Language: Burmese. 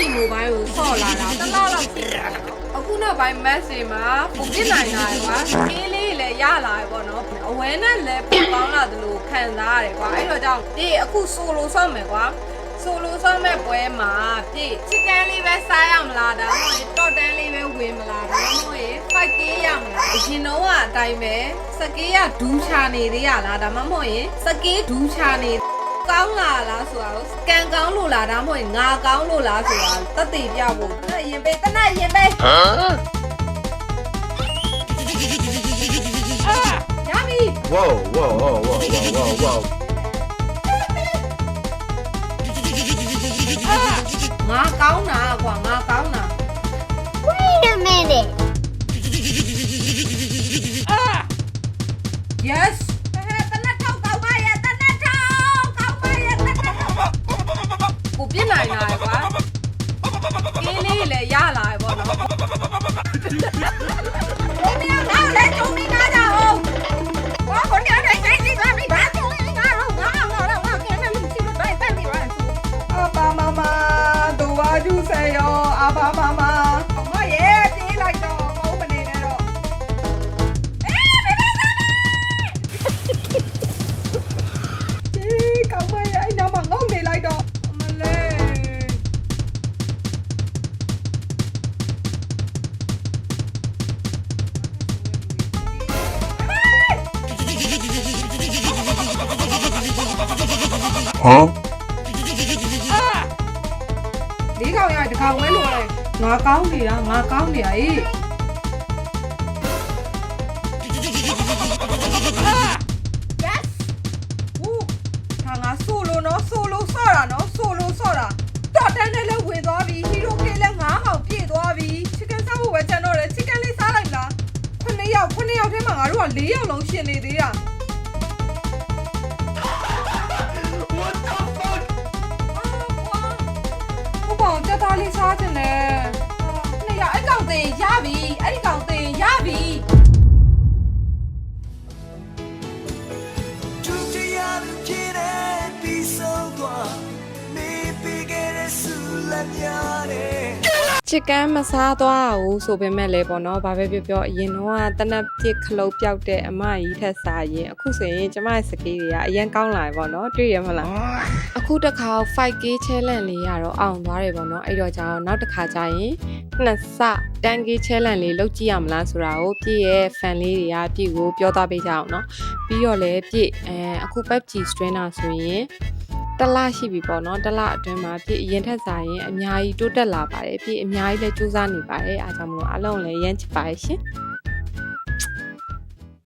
ဒီမိုဘိုင်းကိုဆော့လာတာတစ်လောက်လောက်ရှိတယ်အခုနောက်ပိုင်း message မှာပုံပြနိုင်တာကွာအေးလေးလည်းရလာတယ်ပေါ့နော် awareness လည်းပိုကောင်းလာတယ်လို့ခံစားရတယ်ကွာအဲ့တော့ကြောင့်ဒီအခု solo ဆော့မယ်ကွာ solo ဆော့မဲ့ပွဲမှာပြည့် chicken လေးပဲစားရမလားဒါမှမဟုတ် top 10လေးပဲဝင်မလားဒါမှမဟုတ် 5k ရမလားအရင်တော့အတိုင်းပဲစကေးကဒူးချနေသေးရလားဒါမှမဟုတ်ရင်စကေးဒူးချနေကောင်းလာလားဆိုတာကိုစကန်ကောင်းလို့လားဒါမှမဟုတ်ငါကောင်းလို့လားဆိုတာသက်သေပြဖို့တနက်ရင်ပေးတနက်ရင်ပေးဟမ်ရပြီ Whoa, whoa, whoa, whoa, whoa, whoa, whoa. ငါကောင်းတာကွာငါကောင်းတာ Wait a minute. yes တနက်ထောက်ကောင်းပါရဲ့တနက်ထောက်ကောင်းပါရဲ့တနက်ထောက်ကိုပြစ်နိုင်လာကွာကင်းလေးလည်းရလာပေါ့နော်我们要拿来救命啊！家伙，我คนเดียวได้ใจดีกว่าไม่บ้า救命啊！我给他们去ไปไปไป阿爸妈妈都话就say哟，阿爸妈妈，我也别来着，我们那边着。哎，别别别！咦，搞咩呀？你妈我没来着，我们嘞。Huh? ဒီကောင်ရတကောင်မဲလို့လေငါကောင်းနေတာငါကောင်းနေရအေး yes ဟူဒါငါဆိုလိုနော်ဆိုလိုဆော့တာနော်ဆိုလိုဆော့တာတော့တန်းနဲ့လည်းဝင်သွားပြီဟီရိုကေလည်း9ကောင်ပြည့်သွားပြီ chicken စားဖို့ပဲကျန်တော့တယ် chicken လေးစားလိုက်လား9ယောက်ထဲမှာငါတို့က4ယောက်လုံးရှင်နေသေးတာဘောင်တက်သားလေးစားတင်တယ်။နေရအဲ့ကောင်သေးရပြီ။အဲ့ဒီကောင်သေးရပြီ။ chicken မစားသွားဘူးဆိုပေမဲ့လည်းပေါ့နော်ဘာပဲပြောအရင်တော့တနက်ပြစ်ခလုတ်ပြောက်တဲ့အမကြီးထက်စားရင်အခုဆိုရင်ကျမရဲ့စကေးတွေကအရင်ကောင်းလာပြီပေါ့နော်တွေ့ရမလားအခုတစ်ခါ 5k challenge လေးရတော့အောင်သွားတယ်ပေါ့နော်အဲ့တော့ကြာနောက်တစ်ခါကျရင်နှစ်ဆ 10k challenge လေးလုပ်ကြည့်ရမလားဆိုတာကိုပြည့်ရဲ့ fan လေးတွေကပြည့်ကိုပြောသားပေးကြအောင်နော်ပြီးတော့လည်းပြည့်အခု PUBG strainer ဆိုရင်တလရှိပြီပေါ့နော်တလအတွင်းမှာပြည့်အရင်ထက်စားရင်အများကြီးတိုးတက်လာပါတယ်ပြည့်အများကြီးလည်းစူးစမ်းနေပါတယ်အားကြောင့်မလို့အားလုံးလည်းရမ်းချစ်ပါတယ်ရှင်